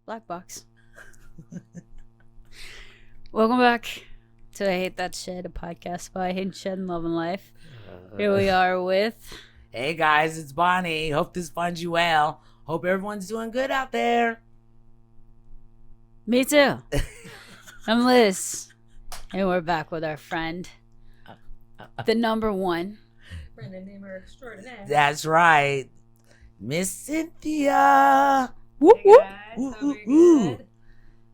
Black box. Welcome back to I Hate That Shit, a podcast by Hate Shed and Love and Life. Here we are with... Hey guys, it's Bonnie. Hope this finds you well. Hope everyone's doing good out there. Me too. I'm Liz. And we're back with our friend, the number one. Friend and neighbor extraordinaire. That's right. Miss Cynthia. Whoop, Hey whoop. guys, Ooh, hope you're ooh, good.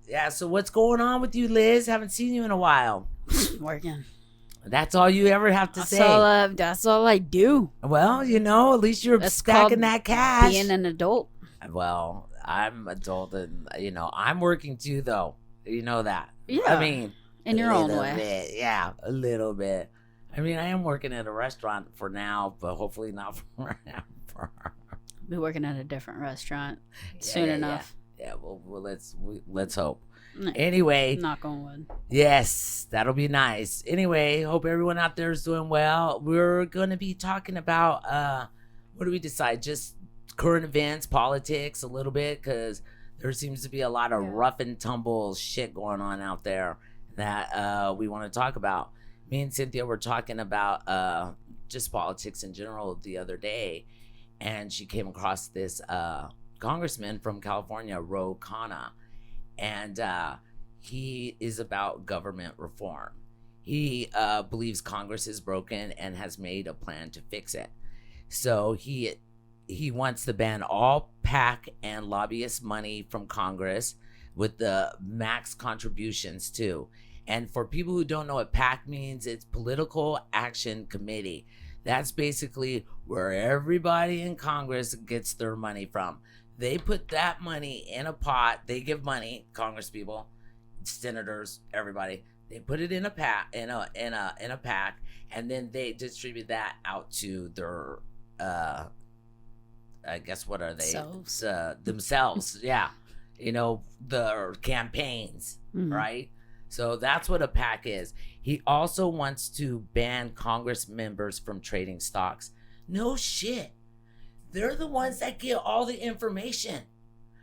Yeah, so what's going on with you, Liz? Haven't seen you in a while. Working. That's all you ever have to That's say. that's all I do. Well, you know, at least you're That's stacking called that cash. Being an adult. Well, I'm adult and, I'm working too, though. You know that. Yeah. I mean, In your a own little way. bit. Yeah, a little bit. I mean, I am working at a restaurant for now, but hopefully not forever. Be working at a different restaurant soon enough. Yeah, well let's hope. No, Anyway, knock on wood. yes, that'll be nice. Anyway, hope everyone out there is doing well. We're going to be talking about, what do we decide? Just current events, politics a little bit, because there seems to be a lot of rough and tumble shit going on out there that we want to talk about. Me and Cynthia were talking about just politics in general the other day, and she came across this congressman from California, Ro Khanna, and he is about government reform. He believes Congress is broken and has made a plan to fix it. So he wants to ban all PAC and lobbyist money from Congress with the max contributions too. And for people who don't know what PAC means, it's Political Action Committee. That's basically where everybody in Congress gets their money from. They put that money in a pot. They give money, Congress people, senators, everybody. They put it in a pack, in a pack, and then they distribute that out to their, I guess, what are they? Themselves, yeah. Their campaigns, right? So that's what a PAC is. He also wants to ban Congress members from trading stocks. No shit. They're the ones that get all the information.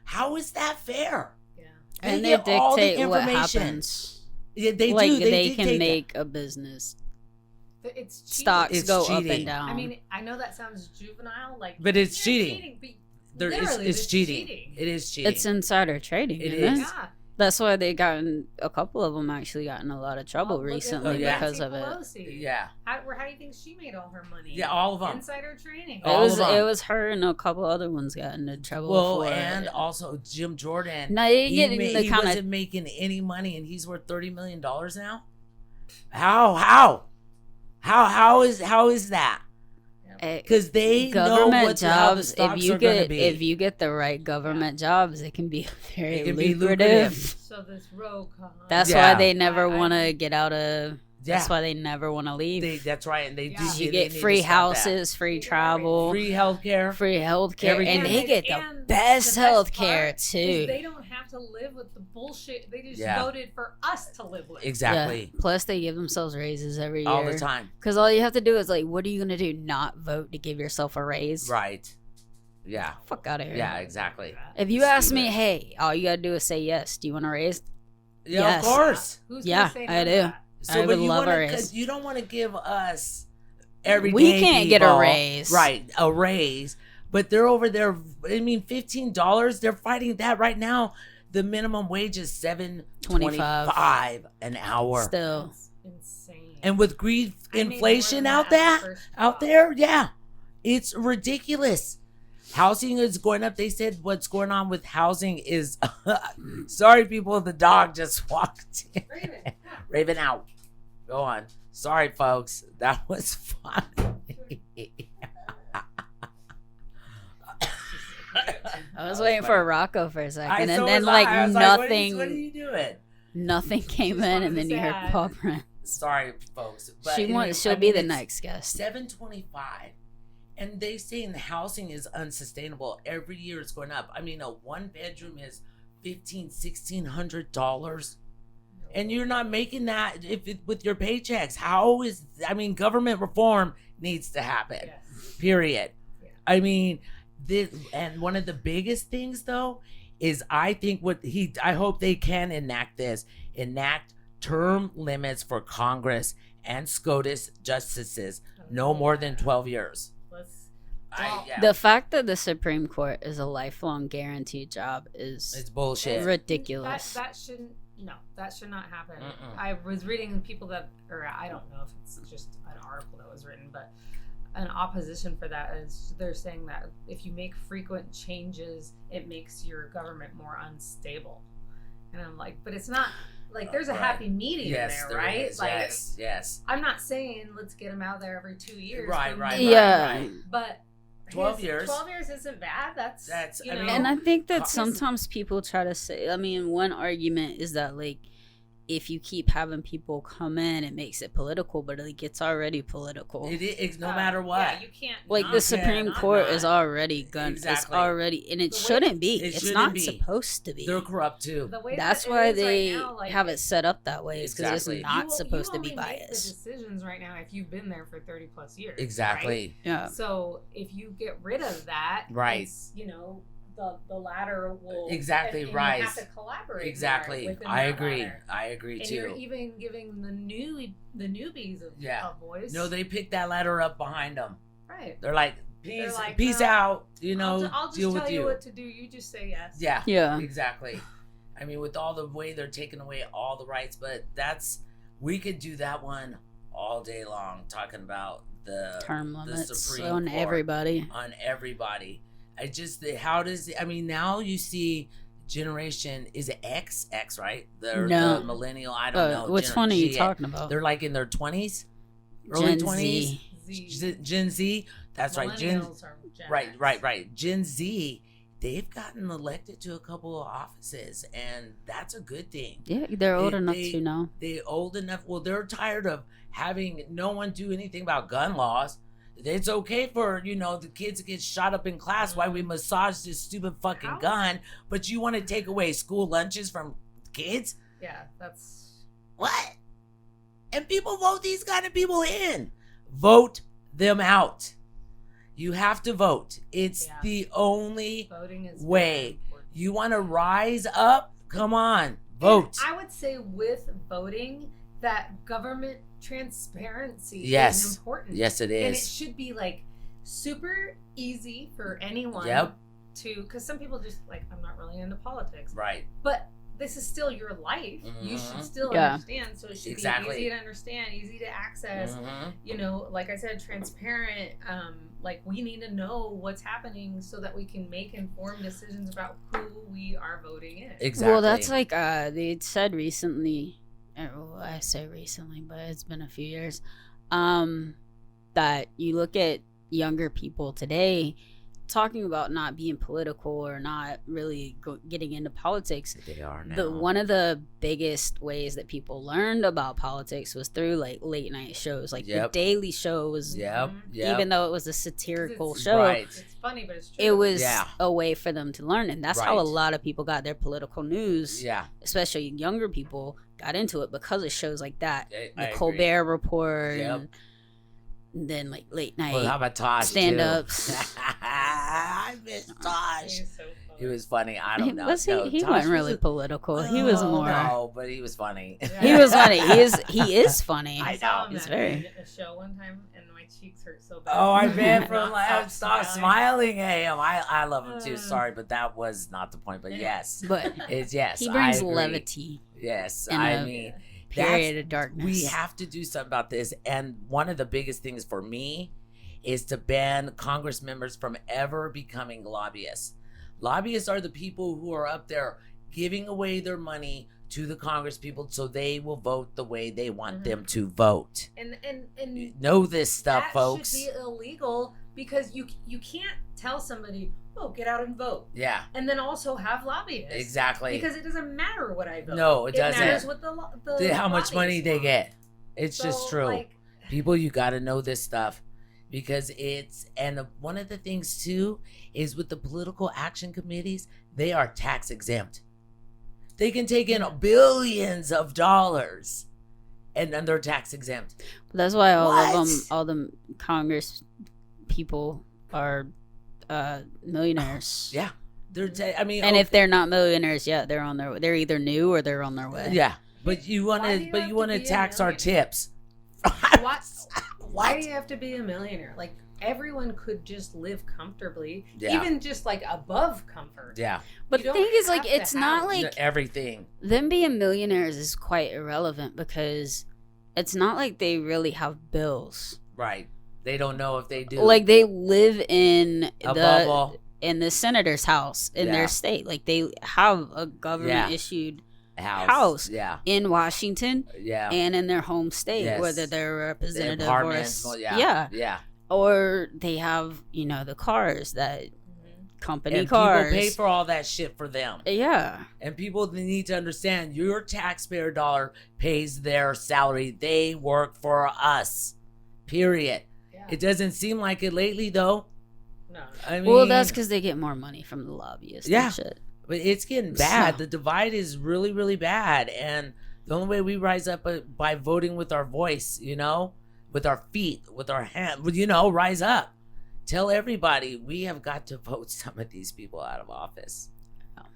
How is that fair? Yeah. And they get all the dictate what information. happens. Yeah, they Like do. they can dictate make a business. It's cheating. Stocks It's go up cheating. and down. I mean, I know that sounds juvenile, But it's you're cheating. but literally, It's cheating. It is cheating. it's insider trading. It isn't is. Yeah. That's why they gotten a couple of them actually got in a lot of trouble Look at recently yeah. because Nancy of it. Pelosi. Yeah. How do you think she made all her money? Yeah, all of them. Insider trading. All of them. It was her and a couple other ones got into trouble. Well, for and it. also Jim Jordan. No, you get he the kind wasn't of making any money, and he's worth $30 million now. How is that? Because they know government what how the jobs. stocks are going to be. If you get the right government jobs, it can be very It can be lucrative. So this row Khan. That's Yeah. why they never I- want to get out of. Yeah. That's why they never want to leave. That's right, and they Yeah. do. You they get need to free stop that. houses, free They get travel, free healthcare. free healthcare, Everything. and they get the And best the healthcare part too. is they don't have to live with the bullshit they just Yeah. voted for us to live with. Exactly. Yeah. Plus, they give themselves raises every year All the time. Because all you have to do is like, what are you gonna do? Not vote to give yourself a raise? Right. Yeah. Fuck out of here. Yeah. Exactly. If you ask me, hey, all you gotta do is say yes. Do you want a raise? Yeah. Yes. Of course. Who's Yeah, gonna say I no to do. that? I would but you love a wanna, raise. 'cause you don't want to give us everyday We can't get a people- raise. Right, a raise. But they're over there. I mean, $15. They're fighting that right now. The minimum wage is $7.25 an hour. Still, That's insane. And with inflation out there, yeah, it's ridiculous. Housing is going up. They said what's going on with housing is sorry, people. The dog just walked in. Raven out. Go on. Sorry, folks. That was fun. I was waiting for a Rocco for a second, so and then was I. like I was nothing, what are you doing? nothing came Just in, wanted and then to you heard say hi. Paul Brent. Sorry, folks. But She'll I be mean, the it's next guest. $7.25, and they say the housing is unsustainable. Every year it's going up. I mean, a one bedroom is $1,600, and you're not making that with your paychecks. How is? I mean, government reform needs to happen. Yes. Period. Yeah. I mean, and one of the biggest things though is I think I hope they can enact term limits for Congress and SCOTUS justices, no more than 12 years. The fact that the Supreme Court is a lifelong guaranteed job It's is bullshit. ridiculous. That should not happen. I was reading people I don't know if it's just an article that was written, but an opposition for that is they're saying that if you make frequent changes, it makes your government more unstable. And I'm like, but it's not like there's a happy medium there, right? Is. Like, yes. I'm not saying let's get them out there every 2 years. Right. But 12 years. 12 years isn't bad. That's you know. And I think that sometimes people try to say, I mean, one argument is that, like, if you keep having people come in, it makes it political, but like it's already political. It's no matter what. Yeah, you can't. Like the Supreme Court is already it's already, and it shouldn't be. It's not supposed to be. They're corrupt too. That's why they have it set up that way. Is because it's not supposed to be biased. biased. Make the decisions right now if you've been there for 30 plus years. Exactly. Right? Yeah. So if you get rid of that, right? It's, the ladder will exactly and right. You have to collaborate. Exactly. I agree. Ladder. I agree and too. You're even giving the newbies a voice. No, they pick that ladder up behind them. Right. They're like, peace out. I'll just deal tell with you what to do. You just say yes. Yeah. Yeah. Exactly. I mean, with all the way they're taking away all the rights, but we could do that one all day long, talking about the term limits the Supreme on Court, everybody. On everybody. Now you see generation, is it X, right? The millennial, I don't know. Which one are you talking about? They're like in their 20s, early 20s. Gen Z. That's right. Right. Gen Z, they've gotten elected to a couple of offices, and that's a good thing. Yeah, they're old enough to know. They're old enough. Well, they're tired of having no one do anything about gun laws. It's okay for, the kids to get shot up in class while we massage this stupid fucking gun, but you want to take away school lunches from kids? Yeah, that's... What? And people vote these kind of people in. Vote them out. You have to vote. It's the only way. You want to rise up? Come on, vote. And I would say with voting, that government transparency is important. Yes, it is. And it should be like super easy for anyone to, because some people just like, I'm not really into politics. Right. But this is still your life. Mm-hmm. You should still understand. So it should be easy to understand, easy to access. Mm-hmm. Like I said, transparent. Like we need to know what's happening so that we can make informed decisions about who we are voting in. Exactly. Well, that's like they said recently. Well, I say recently, but it's been a few years. That you look at younger people today talking about not being political or not really getting into politics. They are now. One of the biggest ways that people learned about politics was through like late night shows, like the Daily Show was. Even though it was a satirical show, it's funny, but it's true. it was a way for them to learn, and that's how a lot of people got their political news. Yeah, especially younger people got into it because of shows like that, the I Colbert Report. And then like late night how about Tosh stand-ups. I miss Tosh. He was funny. I don't know. He wasn't really political. He was more. No, but he was funny. He was funny. He is funny. I know. He's very. A show one time, and my cheeks hurt so bad. Oh, I bet from stop smiling at him. I love him too. Sorry, but that was not the point. But yes, he brings levity. Yes, period of darkness. We have to do something about this, and one of the biggest things for me is to ban Congress members from ever becoming lobbyists. Lobbyists are the people who are up there giving away their money to the Congress people so they will vote the way they want them to vote. And know this stuff, folks. That should be illegal because you can't tell somebody, oh, get out and vote. Yeah. And then also have lobbyists. Exactly. Because it doesn't matter what I vote. No, it doesn't. It matters what the how much money they get. It's just true. Like, people, you got to know this stuff. Because one of the things too is with the political action committees, they are tax exempt. They can take in billions of dollars, and then they're tax exempt. But that's why all the Congress people are millionaires. Yeah, And if they're not millionaires yet, they're on their. They're either new or they're on their way. Yeah, but you want to tax our tips. Why do you have to be a millionaire? Like, everyone could just live comfortably, even just like above comfort. Yeah. But the thing is, like, it's not like everything. Them being millionaires is quite irrelevant because it's not like they really have bills. Right. They don't know if they do. Like, they live in a bubble. In the senator's house in their state. Like, they have a government issued house in Washington and in their home state, whether they're a representative or or they have, the cars that company cars. People pay for all that shit for them. Yeah. And people need to understand your taxpayer dollar pays their salary. They work for us. Period. Yeah. It doesn't seem like it lately, though. No. I mean, well, that's because they get more money from the lobbyists and shit. But it's getting bad. The divide is really, really bad. And the only way we rise up by voting with our voice, with our feet, with our hands, rise up. Tell everybody we have got to vote some of these people out of office.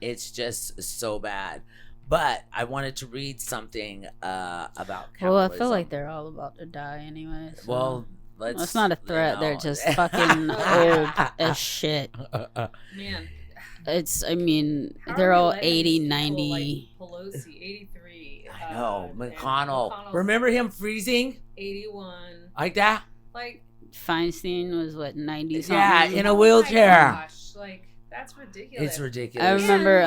It's just so bad. But I wanted to read something about capitalism. Well, I feel like they're all about to die anyway. So. Well, it's not a threat. They're just fucking old as shit. Man. They're all 80, 90. Like Pelosi, 83. I know. McConnell. Remember him freezing? 81. Like that? Like, Feinstein was, 90 something? Yeah, in a wheelchair. Oh my gosh. Like, that's ridiculous. It's ridiculous. I remember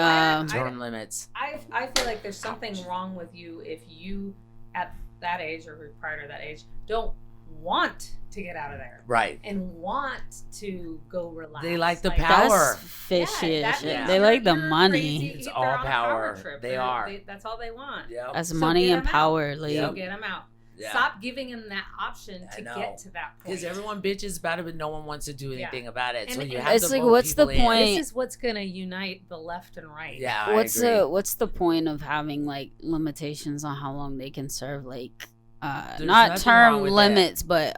term limits. I feel like there's something wrong with you if you, at that age or prior to that age, don't want to get out of there, right? And want to go relax. They like the power. That's fishy. They like the money. It's all power. They are. That's all they want. Yep. As money and power. So get them out. Yeah. Stop giving them that option to get to that point. Because everyone bitches about it, but no one wants to do anything about it. So you have it's to like, vote what's the people point? in. This is what's gonna unite the left and right. Yeah, I agree. What's the point of having limitations on how long they can serve? Not term limits, but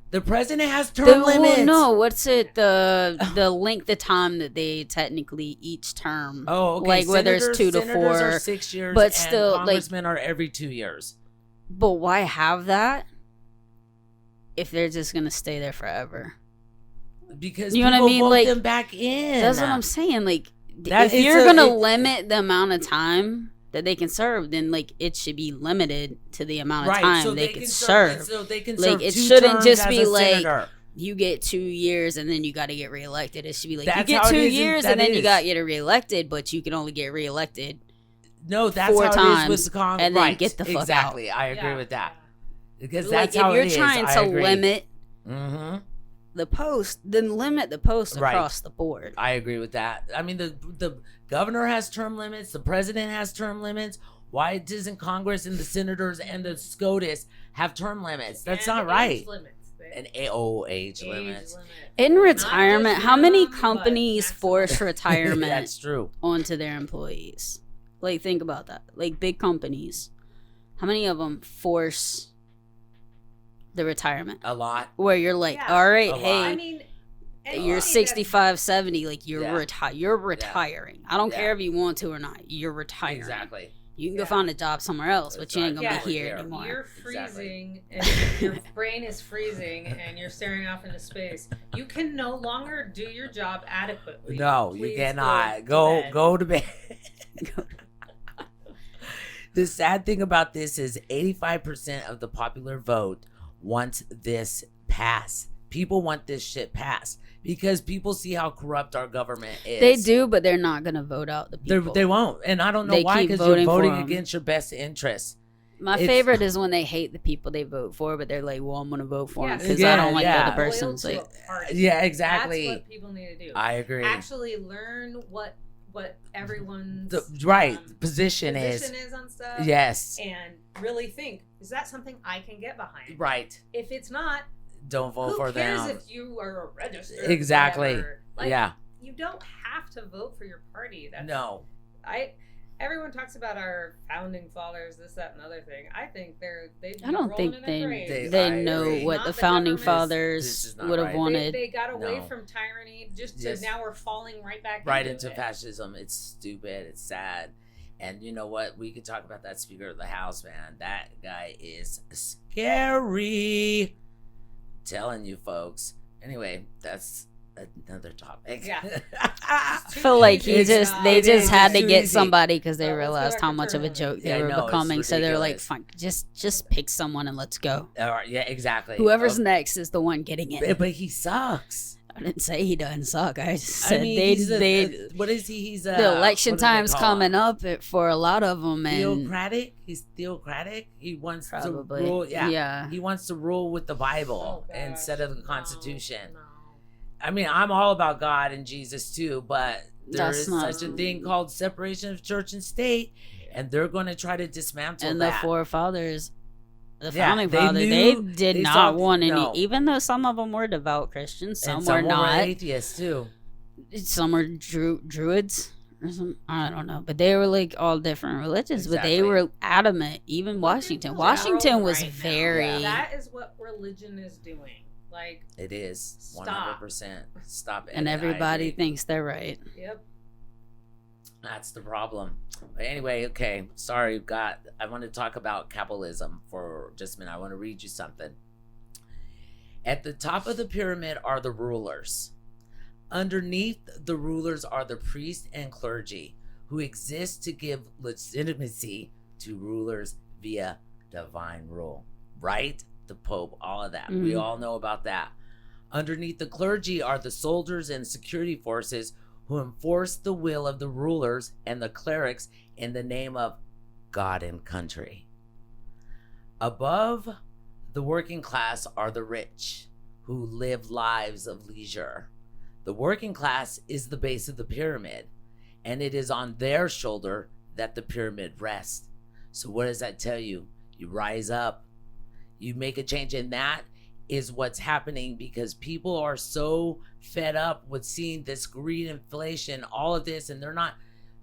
the president has term limits. No, what's it? The length of time that they technically each term. Oh, okay. Like whether it's 2 to 4, are 6 years, but still, congressmen are every 2 years. But why have that if they're just gonna stay there forever? Because you know what I mean. Vote them back in. That's what I'm saying. If you're gonna limit the amount of time that they can serve, then it should be limited to the amount of time they can serve. So they can serve it shouldn't just be senator. You get 2 years and then you got to get reelected. It should be that's you get 2 years and then you got to get reelected, but you can only get reelected. No, that's 4 how times it is with Congress. and then get the fuck exactly. out. I agree with that because that's how it is. If you're trying to limit the post, then limit the post across the board. I agree with that. I mean, the governor has term limits. The president has term limits. Why doesn't Congress and the senators and the SCOTUS have term limits? That's not right. Age limits. Age limits. In retirement, how many companies force retirement That's true. onto their employees? Think about that. Big companies. How many of them force the retirement? A lot. Where you're all right, hey, I mean, you're 65, 70, you're retiring. I don't care if you want to or not. You're retiring. Exactly. You can go find a job somewhere else, but you ain't gonna be here anymore. You're freezing, and your brain is freezing, and you're staring off into space. You can no longer do your job adequately. No, you cannot. Go to bed. The sad thing about this is 85% of the popular vote wants this passed. People want this shit passed because people see how corrupt our government is. They do, but they're not going to vote out the people. They won't. And I don't know why, because you're voting against your best interests. My favorite is when they hate the people they vote for, but they're like, well, I'm going to vote for them because I don't like the other person's. Yeah, exactly. That's what people need to do. I agree. Actually learn what everyone's position is on stuff. Yes. And really think, is that something I can get behind? Right. If it's not, don't vote for them. Who cares if you are a registered? Exactly. You don't have to vote for your party. No. everyone talks about our founding fathers, this, that, and the other thing. I think they've I don't think they know agree. what Not the the founding government. fathers This is not would have right. wanted. They got away No. from tyranny just to Yes. now we're falling right back into it. fascism. It's stupid. It's sad. And you know what? We could talk about that Speaker of the House, man. That guy is scary. I'm telling you, folks. Anyway, that's another topic. Yeah. I feel like they just had to too get easy. somebody because they So let's go realized back how to much of a tourism. joke Yeah, I they were know, it's becoming. So they're like, ridiculous. fine, just pick someone and let's go. All right, yeah, exactly. Whoever's next is the one getting it. But he sucks. I didn't say he doesn't suck. I just I said mean, what is he? He's the election what do they time's call coming him? up for a lot of them, and Theocratic. He's theocratic. He wants probably to rule. yeah. He wants to rule with the Bible Oh, gosh. instead of the No, Constitution. no. I mean, I'm all about God and Jesus too, but there That's is not- such a thing called separation of church and state, and they're going to try to dismantle And that. the forefathers, the Yeah, founding they fathers, knew- they did they not saw- want any. no. Even though some of them were devout Christians, some and were some not. atheists too. Some are druids or some, I don't know, but they were like all different religions. But they Exactly. were adamant. Even Washington was Right now. very. That is what religion is doing. Like, It is Stop. 100%. Stop it. and I everybody agree. thinks they're right. yep. That's the problem. But anyway, okay. Sorry, I want to talk about capitalism for just a minute. I want to read you something. At the top of the pyramid are the rulers. Underneath the rulers are the priests and clergy, who exist to give legitimacy to rulers via divine rule. Right? The Pope, all of that. We Mhm. all know about that. Underneath the clergy are the soldiers and security forces who enforce the will of the rulers and the clerics in the name of God and country. Above the working class are the rich, who live lives of leisure. The working class is the base of the pyramid, and it is on their shoulder that the pyramid rests. So what does that tell you? You rise up, you make a change, and that is what's happening because people are so fed up with seeing this greed, inflation, all of this, and they're not,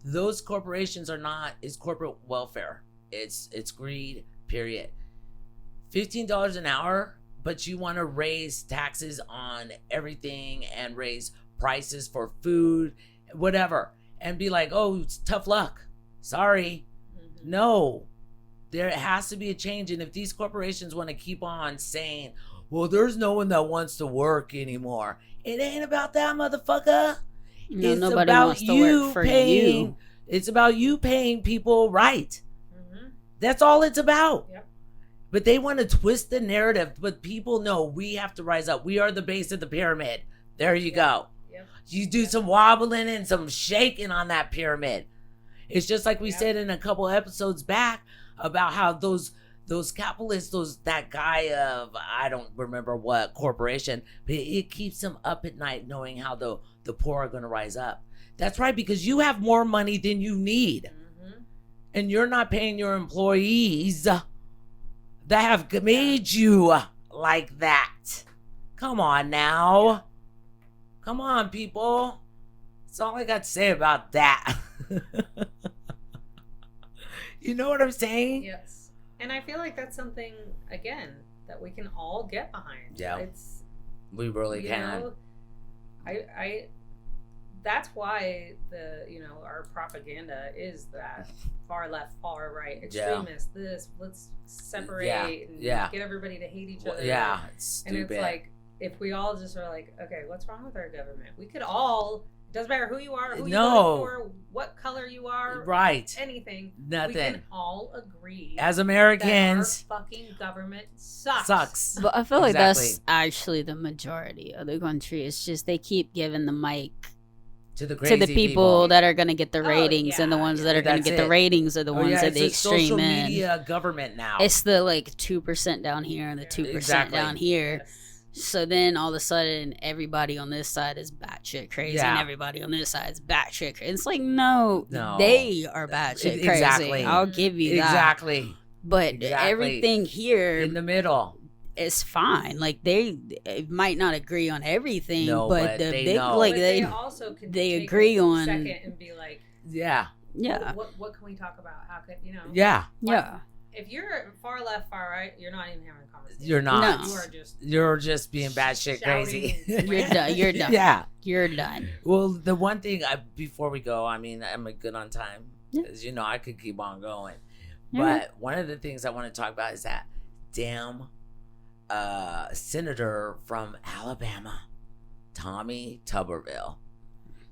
those corporations are not, is corporate welfare. It's greed, period. $15 an hour, but you want to raise taxes on everything and raise prices for food, whatever, and be like, oh, it's tough luck. Sorry. Mm-hmm. No, there has to be a change. And if these corporations want to keep on saying, well, there's no one that wants to work anymore, it ain't about that, motherfucker. No, It's nobody about wants to you work for paying. you. It's about you paying people right. Mm-hmm. That's all it's about. Yep. But they want to twist the narrative. But people know we have to rise up. We are the base of the pyramid. There you go. Yep. You do some wobbling and some shaking on that pyramid. It's just like we Yep. said in a couple episodes back about how those capitalists, that guy of, I don't remember what corporation, but it keeps them up at night knowing how the poor are going to rise up. That's right, because you have more money than you need. Mm-hmm. And you're not paying your employees that have made you like that. Come on now. Come on, people. That's all I got to say about that. You know what I'm saying? Yes. And I feel like that's something, again, that we can all get behind. Yeah. It's, We really you can. know, I that's why our propaganda is that far left, far right, extremist, let's separate and get everybody to hate each other. Yeah, it's And stupid. it's like, if we all just are like, okay, what's wrong with our government? We could all, doesn't matter who you are, who you vote for, what color you are, right. anything. Nothing. We can all agree As that Americans, our fucking government sucks. sucks. But I feel like Exactly. that's actually the majority of the country. It's just they keep giving the mic To the to crazy the people that are going to get the Oh, ratings, and the yeah, ones that are going to That's get it. the ratings are the ones that it's the a social extreme end. media government now. It's the like 2% down here and the 2% Exactly. down here. Yes. So then all of a sudden, everybody on this side is batshit crazy, and Yeah. everybody on this side is batshit crazy. It's like, no, No. they are batshit crazy. Exactly. I'll give you that. Exactly. But Exactly. everything here In the middle. is fine. Like they might not agree on everything, No, but but the they big know. like But they also can they take agree a on- second and be like, Yeah. Yeah. What can we talk about? How could Yeah. Yeah. If you're far left, far right, you're not even having a conversation. You're not. No. You're just being batshit crazy. You're done. You're done. Yeah. You're done. Well, the one thing before we go, I mean, I'm good on time. Yeah. As you know, I could keep on going. Yeah. But one of the things I want to talk about is that damn senator from Alabama, Tommy Tuberville,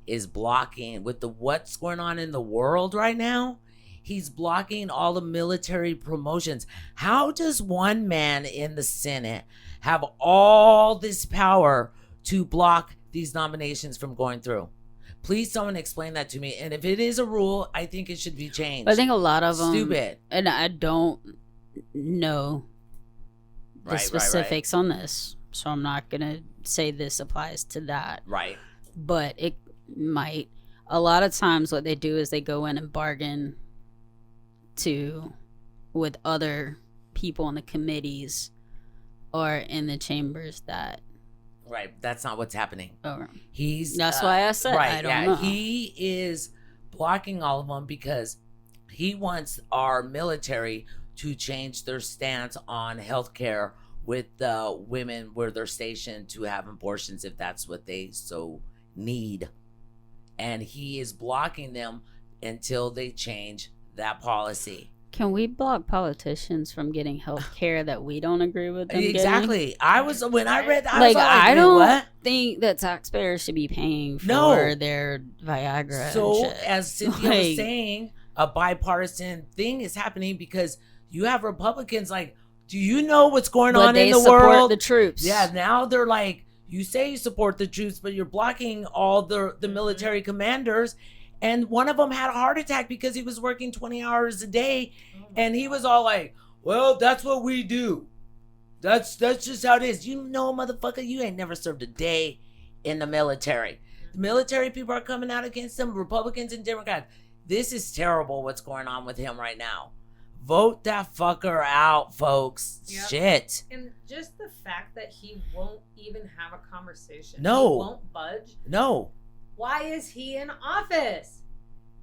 is blocking with what's going on in the world right now. He's blocking all the military promotions. How does one man in the Senate have all this power to block these nominations from going through? Please, someone explain that to me. And if it is a rule, I think it should be changed. I think a lot of them. Stupid. And I don't know the specifics on this, so I'm not gonna say this applies to that. Right. But it might. A lot of times, what they do is they go in and bargain with other people in the committees or in the chambers that. Right. That's not what's happening. That's why I said I don't know. He is blocking all of them because he wants our military to change their stance on healthcare with the women where they're stationed to have abortions if that's what they so need. And he is blocking them until they change that policy. Can we block politicians from getting health care that we don't agree with them exactly getting? When I read that, I don't what? think that taxpayers should be paying for their Viagra. So and shit. as Cynthia was saying, a bipartisan thing is happening because you have Republicans like, do you know what's going on in the world? They support the troops. Yeah, now they're like, you say you support the troops, but you're blocking all the military commanders. And one of them had a heart attack because he was working 20 hours a day. And he was all like, well, that's what we do. That's just how it is. You know, motherfucker, you ain't never served a day in the military. The military people are coming out against them, Republicans and Democrats. This is terrible what's going on with him right now. Vote that fucker out, folks. Yep. Shit. And just the fact that he won't even have a conversation. No. He won't budge. No. Why is he in office?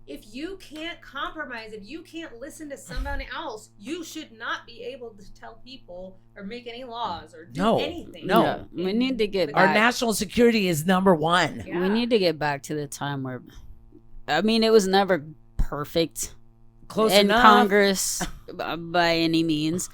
If you can't compromise, if you can't listen to somebody else, you should not be able to tell people or make any laws or do anything. No. Yeah, we need to get Our back. national security is number one. Yeah. We need to get back to the time where, I mean, it was never perfect. Close in enough. Congress by any means,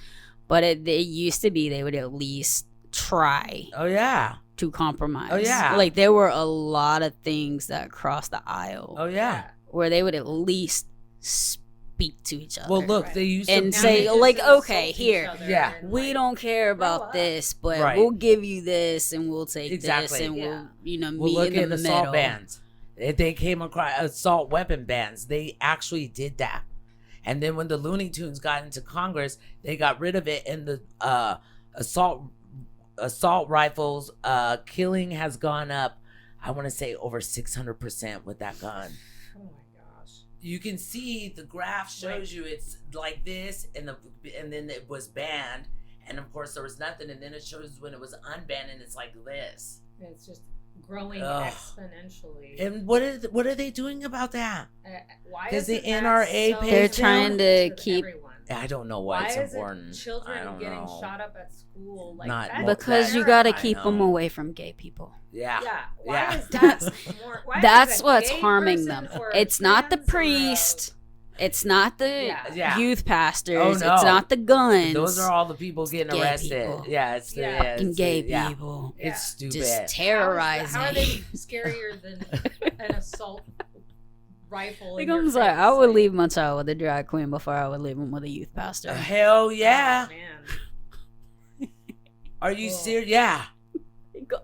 but it used to be they would at least try. Oh yeah. To compromise. Oh yeah. Like there were a lot of things that crossed the aisle. Oh yeah. Where they would at least speak to each other. Well, look, they used to and say like, okay, here, yeah, we don't care about this, but we'll give you this, and we'll take this, and we'll meet look in the at middle. assault bans. They came across assault weapon bans. They actually did that. And then when the Looney Tunes got into Congress, they got rid of it. And the assault rifles killing has gone up. I want to say over 600% with that gun. Oh my gosh! You can see the graph shows you it's like this, and then it was banned, and of course there was nothing, and then it shows when it was unbanned, and it's like this. And it's just growing exponentially. And what are they doing about that? Why is the NRA so they're trying to keep everyone? I don't know why it's important. Children getting shot up at school because you got to keep them away from gay people. Yeah. Why is that more? That's what's harming them. It's not the priest. It's not the youth pastors. Oh, no. It's not the guns. Those are all the people getting arrested. People. Yeah, it's the gay people. Yeah. It's stupid. Just terrorizing. How are they scarier than an assault rifle? I would leave my child with a drag queen before I would leave him with a youth pastor. Hell yeah. Oh, man. Are you serious? Yeah.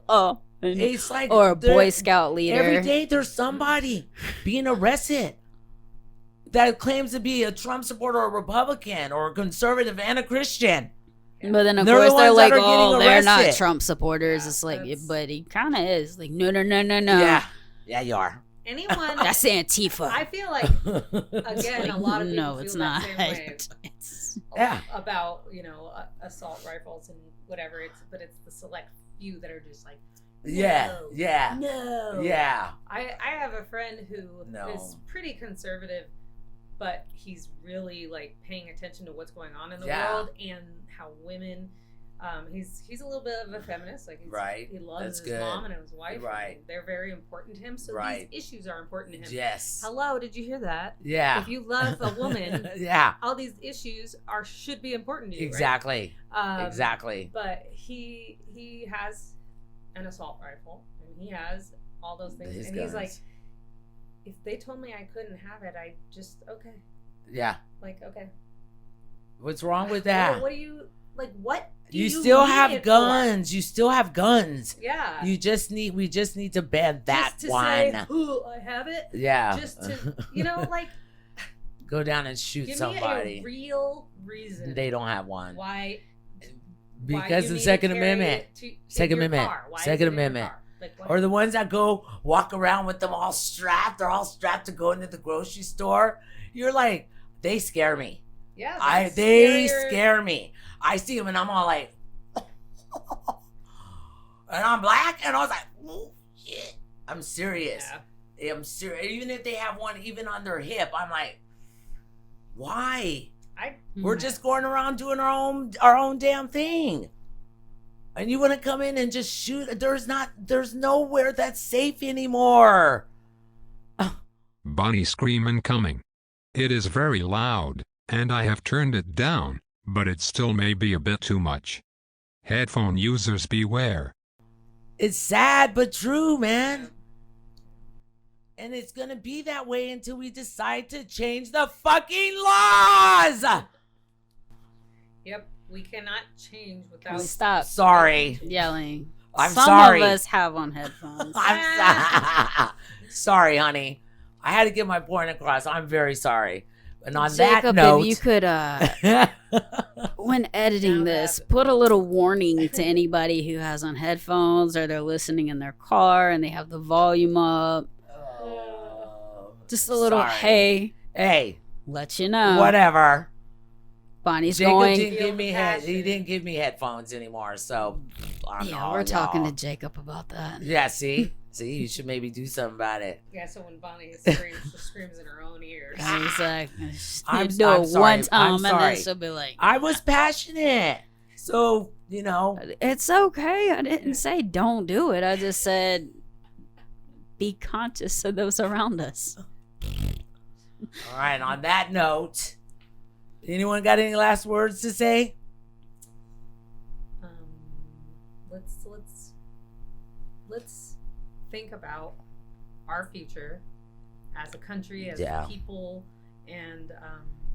Oh. It's like or a Boy Scout leader. Every day there's somebody being arrested that claims to be a Trump supporter or a Republican or a conservative and a Christian. But then of course they're like, oh, they're not Trump supporters. Yeah, it's like, but he kind of is. Like, no. Yeah, you are. Anyone that's Antifa. I feel like again a lot of people feel that same way. It's about assault rifles and whatever. It's the select few that are just like no. Yeah. I have a friend who is pretty conservative, but he's really like paying attention to what's going on in the Yeah. world and how women. He's a little bit of a feminist. Like Right. He loves That's his good. mom and his wife. Right. And they're very important to him. So Right. these issues are important to him. Yes. Hello, did you hear that? Yeah. If you love a woman, yeah. all these issues should be important to you. Exactly. Right? Exactly. But he has an assault rifle and he has all those things, His and guns. he's like, if they told me I couldn't have it, I just okay. Yeah. Like okay. What's wrong with that? What do you like? What? Do You still need have it guns. You still have guns. For? Yeah. We just need to ban that just to one. Say, ooh, I have it. Yeah. Just to like go down and shoot give somebody. me a real reason. They don't have one. Why? Because you the need to Second carry Amendment. it in Second your Amendment. car. Why is Second it in your Amendment. car? Like, what? Or the ones that go walk around with them all strapped. They're all strapped to go into the grocery store. You're like, they scare me. Yeah. They scare me. I see them and I'm all like, and I'm black and I was like, oh, shit. I'm serious. Yeah. I'm serious. Even if they have one even on their hip, I'm like, why? We're just going around doing our own damn thing. And you want to come in and just shoot? There's nowhere that's safe anymore. Bunny screaming coming. It is very loud, and I have turned it down, but it still may be a bit too much. Headphone users beware. It's sad but true, man. And it's going to be that way until we decide to change the fucking laws. Yep. We cannot change without. Stop Sorry. yelling. I'm Some sorry. of us have on headphones. I'm sorry, honey. I had to get my point across. I'm very sorry. And on Jacob, that note, if you could, when editing this, put a little warning to anybody who has on headphones or they're listening in their car and they have the volume up. Just a little, sorry. Hey, let you know. whatever. Bonnie's Jacob going. didn't give me he didn't give me headphones anymore, so We're talking to Jacob about that. Yeah, see, you should maybe do something about it. Yeah, so when Bonnie screams, she screams in her own ears. Exactly. I'm do sorry. it one time and sorry. then she'll be like, I was passionate, so you know. It's okay. I didn't say don't do it. I just said be conscious of those around us. All right. On that note, anyone got any last words to say? Let's think about our future as a country, as Yeah. a people, and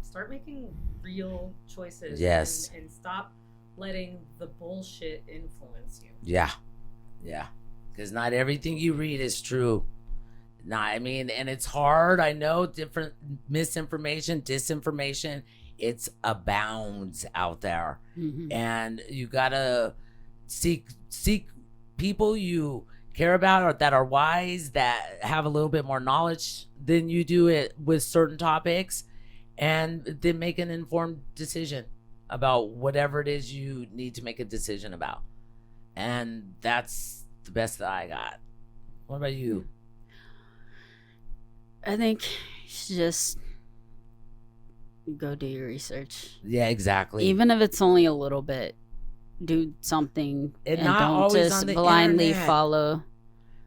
start making real choices. Yes. And stop letting the bullshit influence you. Yeah. Because not everything you read is true. And it's hard. I know different misinformation, disinformation. It's abounds out there, and you gotta seek people you care about or that are wise, that have a little bit more knowledge than you do it with certain topics, and then make an informed decision about whatever it is you need to make a decision about. And that's the best that I got. What about you? I think you should just go do your research. Yeah, exactly. Even if it's only a little bit, do something and not don't always just on the blindly internet. follow.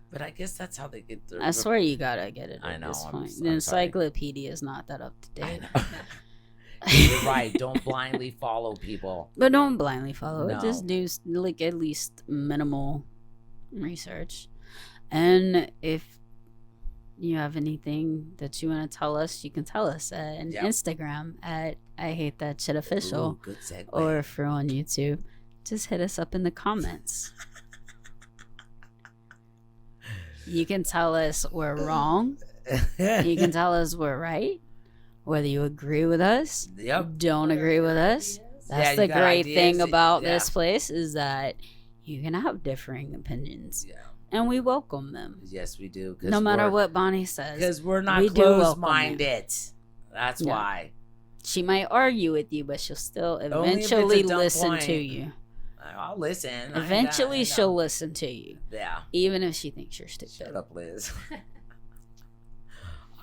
But I guess that's how they get through. I swear you gotta get it. I At know, this I'm point. s- The I'm sorry. encyclopedia is not that up to I date. know. You're right. Don't blindly follow people. But don't blindly follow it. No. Just do like at least minimal research. And if you have anything that you want to tell us, you can tell us at Yep. Instagram at I Hate That Shit Official. Ooh, good segue. Or if you're on YouTube, just hit us up in the comments. You can tell us we're wrong. You can tell us we're right. Whether you agree with us, Yep. don't agree with us. That's Yeah, you the got great ideas. thing about Yeah. this place is that you can have differing opinions. Yeah. And we welcome them. Yes, we do. 'Cause No matter we're- what Bonnie says. Because we're not we do welcome closed-minded. That's No. why. She might argue with you, but she'll still Only if it's a eventually dumb listen point. to you. I'll listen. Eventually I know. she'll listen to you. Yeah. Even if she thinks you're stupid. Shut up, Liz.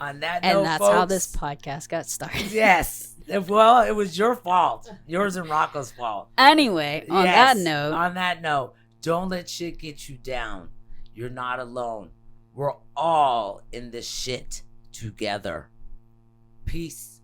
On that And note, that's folks, how this podcast got started. Yes. Well, it was your fault. Yours and Rocco's fault. Anyway, on Yes, that note, don't let shit get you down. You're not alone. We're all in this shit together. Peace.